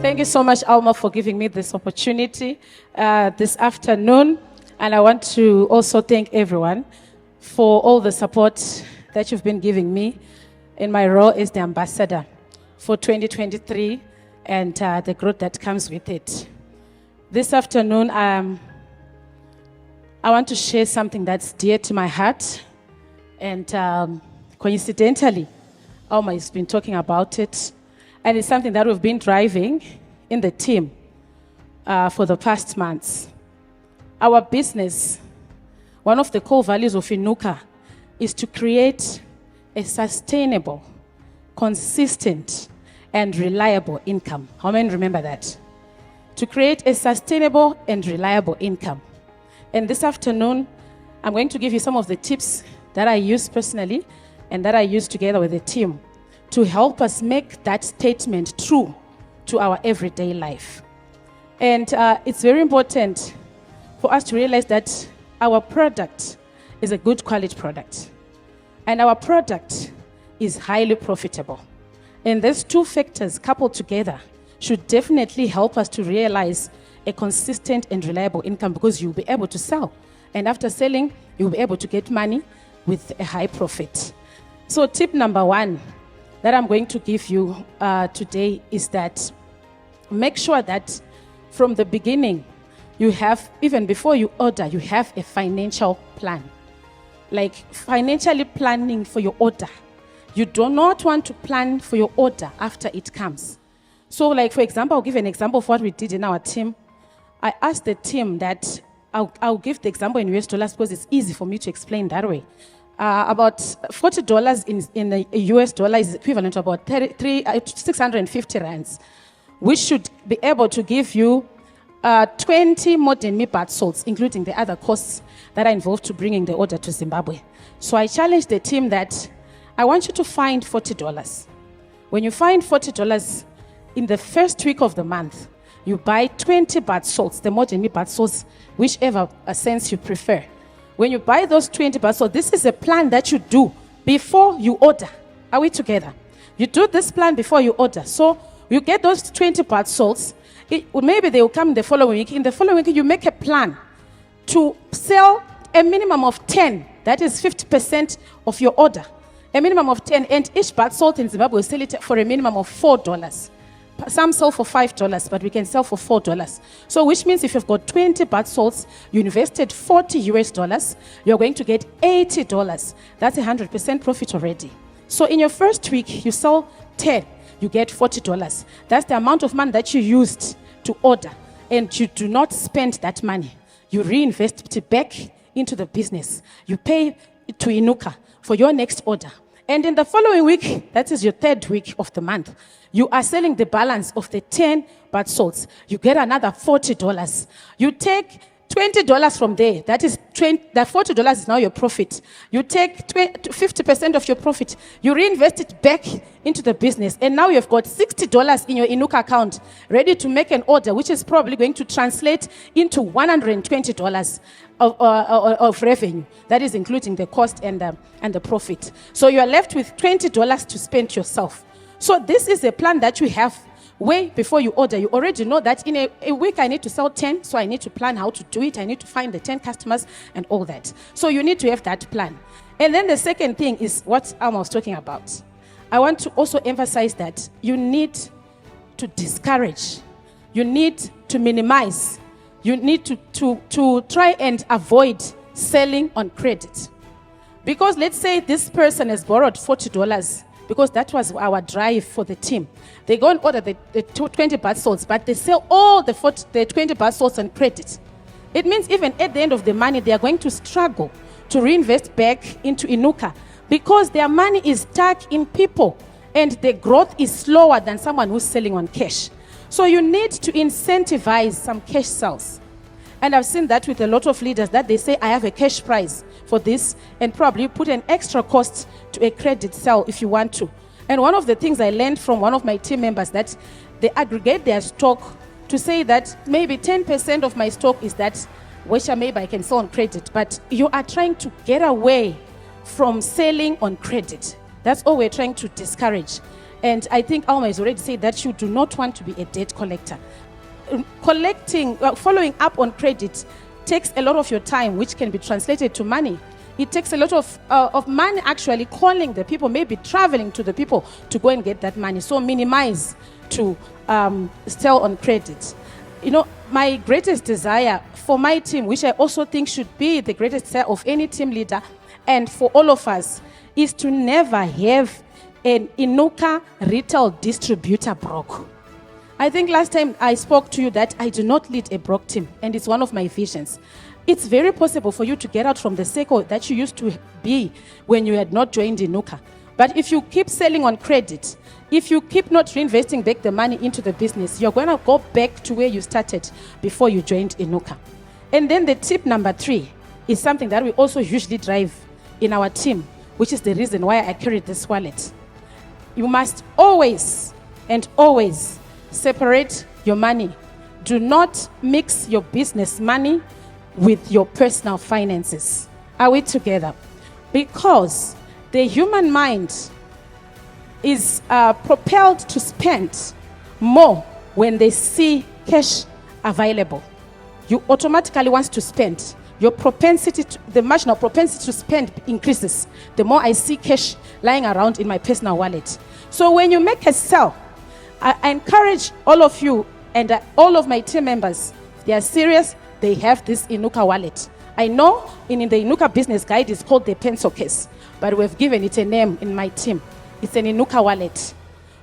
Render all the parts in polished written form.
Thank you so much, Alma, for giving me this opportunity this afternoon. And I want to also thank everyone for all the support that you've been giving me in my role as the ambassador for 2023 and the growth that comes with it. This afternoon, I want to share something that's dear to my heart. And coincidentally, Alma has been talking about it. And it's something that we've been driving in the team for the past months. Our business, one of the core values of INUKA, is to create a sustainable, consistent, and reliable income. How many remember that? To create a sustainable and reliable income. And this afternoon, I'm going to give you some of the tips that I use personally and that I use together with the team to help us make that statement true to our everyday life. And it's very important for us to realize that our product is a good quality product. And our product is highly profitable. And these two factors coupled together should definitely help us to realize a consistent and reliable income, because you'll be able to sell. And after selling, you'll be able to get money with a high profit. So tip number one that I'm going to give you today is that make sure that from the beginning, you have, even before you order, you have a financial plan. Like financially planning for your order. You do not want to plan for your order after it comes. So like, for example, I'll give an example of what we did in our team. I asked the team that, I'll give the example in US dollars because it's easy for me to explain that way. About $40 in the US dollar is equivalent to about 650 rands, which should be able to give you 20 modern meat bath salts, including the other costs that are involved to bringing the order to Zimbabwe. So I challenged the team that I want you to find $40. When you find $40 in the first week of the month, you buy 20 bath salts, the modern meat bath salts, whichever sense you prefer. When you buy those 20 bath salts, this is a plan that you do before you order. Are we together? You do this plan before you order. So you get those 20 bath salts. Maybe they will come the following week. In the following week, you make a plan to sell a minimum of 10. That is 50% of your order. A minimum of 10. And each bath salt in Zimbabwe will sell it for a minimum of $4. Some sell for $5, but we can sell for $4. So which means if you've got 20 bath salts, you invested $40, you're going to get $80. That's 100% profit already. So in your first week, you sell 10. You get $40. That's the amount of money that you used to order. And you do not spend that money. You reinvest it back into the business. You pay to INUKA for your next order. And in the following week, that is your third week of the month, you are selling the balance of the 10 bath salts. You get another $40. You take $20 from there. That is that $40 is now your profit. You take 50% of your profit. You reinvest it back into the business. And now you've got $60 in your INUKA account ready to make an order, which is probably going to translate into $120 of revenue. That is including the cost and the profit. So you are left with $20 to spend yourself. So this is a plan that you have way before you order. You already know that in a week I need to sell 10, so I need to plan how to do it. I need to find the 10 customers and all that. So you need to have that plan. And then the second thing is what Alma was talking about. I want to also emphasize that you need to discourage. You need to minimize. You need to try and avoid selling on credit. Because let's say this person has borrowed $40, because that was our drive for the team. They go and order the 20 bath salts, but they sell all the 20 bath salts on credit. It means even at the end of the money, they are going to struggle to reinvest back into INUKA because their money is stuck in people and the growth is slower than someone who's selling on cash. So you need to incentivize some cash sales. And I've seen that with a lot of leaders that they say, I have a cash price for this, and probably put an extra cost to a credit sale if you want to. And one of the things I learned from one of my team members that they aggregate their stock to say that maybe 10% of my stock is that, which maybe I can sell on credit, but you are trying to get away from selling on credit. That's all we're trying to discourage. And I think Alma has already said that you do not want to be a debt collector. Following up on credit takes a lot of your time, which can be translated to money. It takes a lot of money actually calling the people, maybe traveling to the people to go and get that money. So minimize to sell on credit. You know, my greatest desire for my team, which I also think should be the greatest desire of any team leader and for all of us, is to never have an INUKA retail distributor broke. I think last time I spoke to you that I do not lead a broke team, and it's one of my visions. It's very possible for you to get out from the circle that you used to be when you had not joined INUKA. But if you keep selling on credit, if you keep not reinvesting back the money into the business, you're going to go back to where you started before you joined INUKA. And then the tip number 3 is something that we also usually drive in our team, which is the reason why I carry this wallet. You must always and always separate your money. Do not mix your business money with your personal finances. Are we together? Because the human mind is propelled to spend more when they see cash available. You automatically want to spend. Your propensity, the marginal propensity to spend increases the more I see cash lying around in my personal wallet. So when you make a sell, I encourage all of you and all of my team members, if they are serious, they have this INUKA wallet. I know in the INUKA business guide it's called the pencil case, but we've given it a name in my team. It's an INUKA wallet.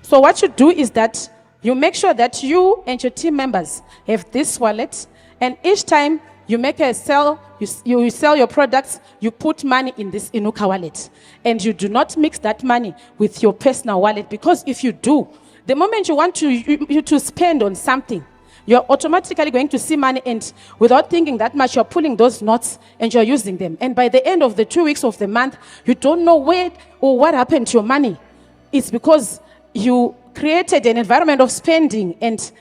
So what you do is that you make sure that you and your team members have this wallet, and each time you make a sell, you sell your products, you put money in this INUKA wallet. And you do not mix that money with your personal wallet, because if you do, the moment you want to spend on something, you're automatically going to see money, and without thinking that much, you're pulling those knots and you're using them. And by the end of the 2 weeks of the month, you don't know where or what happened to your money. It's because you created an environment of spending and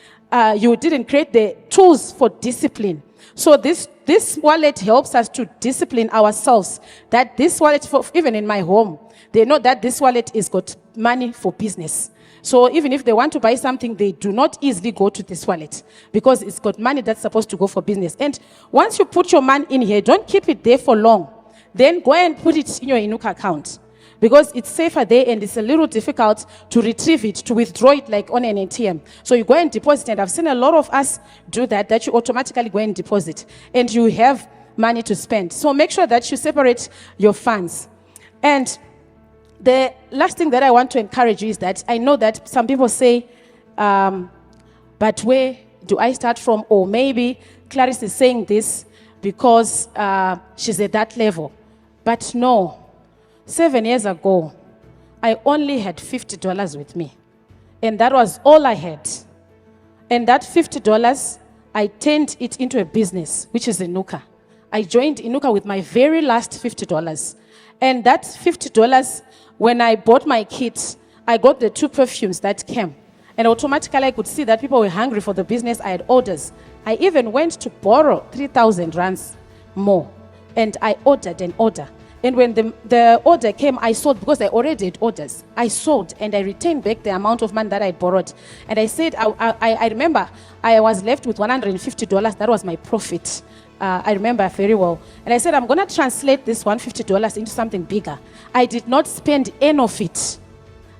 you didn't create the tools for discipline. So this wallet helps us to discipline ourselves. That this wallet, even in my home, they know that this wallet has got money for business. So even if they want to buy something, they do not easily go to this wallet because it's got money that's supposed to go for business. And once you put your money in here, don't keep it there for long. Then go and put it in your INUKA account, because it's safer there and it's a little difficult to retrieve it, to withdraw it like on an ATM. So you go and deposit, and I've seen a lot of us do that you automatically go and deposit, and you have money to spend. So make sure that you separate your funds. And the last thing that I want to encourage you is that I know that some people say, but where do I start from? Or maybe Claris is saying this because she's at that level. But no, 7 years ago, I only had $50 with me. And that was all I had. And that $50, I turned it into a business, which is INUKA. I joined INUKA with my very last $50. And that $50, when I bought my kit, I got the 2 perfumes that came. And automatically I could see that people were hungry for the business. I had orders. I even went to borrow 3,000 rands more. And I ordered an order. And when the order came, I sold, because I already had orders. I sold and I retained back the amount of money that I borrowed. And I said, I remember I was left with $150. That was my profit. I remember very well. And I said, I'm going to translate this $150 into something bigger. I did not spend any of it.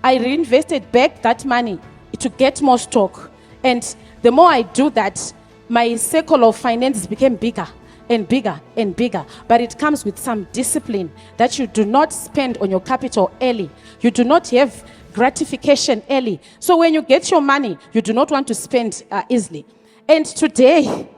I reinvested back that money to get more stock. And the more I do that, my circle of finances became bigger and bigger and bigger. But it comes with some discipline that you do not spend on your capital early. You do not have gratification early. So when you get your money, you do not want to spend easily. And today,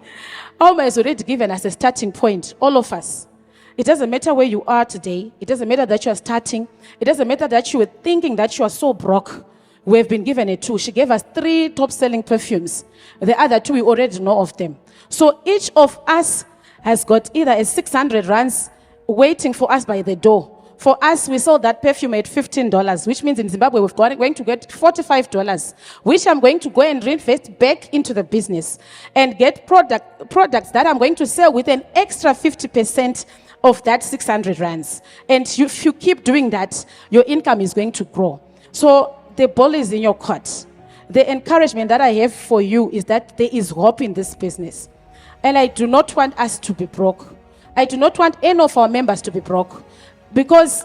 Alma has already given us a starting point, all of us. It doesn't matter where you are today. It doesn't matter that you are starting. It doesn't matter that you were thinking that you are so broke. We have been given a 2. She gave us 3 top-selling perfumes. The other 2, we already know of them. So each of us has got either a 600 rands waiting for us by the door. For us, we sold that perfume at $15, which means in Zimbabwe, we're going to get $45, which I'm going to go and reinvest back into the business and get products that I'm going to sell with an extra 50% of that 600 rands. And if you keep doing that, your income is going to grow. So the ball is in your court. The encouragement that I have for you is that there is hope in this business. And I do not want us to be broke. I do not want any of our members to be broke, because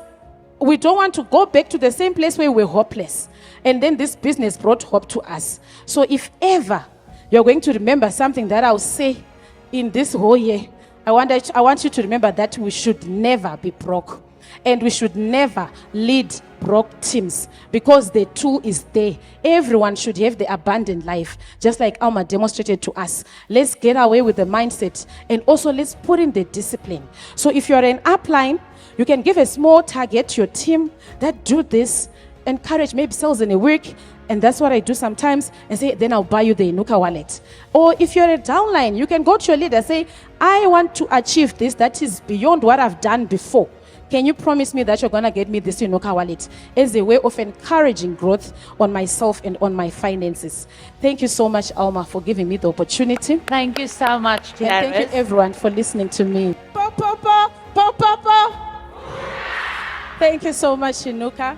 we don't want to go back to the same place where we were hopeless. And then this business brought hope to us. So if ever you're going to remember something that I'll say in this whole year, I want you to remember that we should never be broke. And we should never lead broke teams, because the tool is there. Everyone should have the abundant life, just like Alma demonstrated to us. Let's get away with the mindset, and also let's put in the discipline. So if you're an upline, you can give a small target to your team that do this, encourage maybe sales in a week, and that's what I do sometimes, and say, then I'll buy you the INUKA wallet. Or if you're a downline, you can go to your leader and say, I want to achieve this that is beyond what I've done before. Can you promise me that you're going to get me this INUKA wallet, as a way of encouraging growth on myself and on my finances? Thank you so much, Alma, for giving me the opportunity. Thank you so much, Claris. And thank you, everyone, for listening to me. Pa, pa, pa, pa, pa, pa. Thank you so much, INUKA.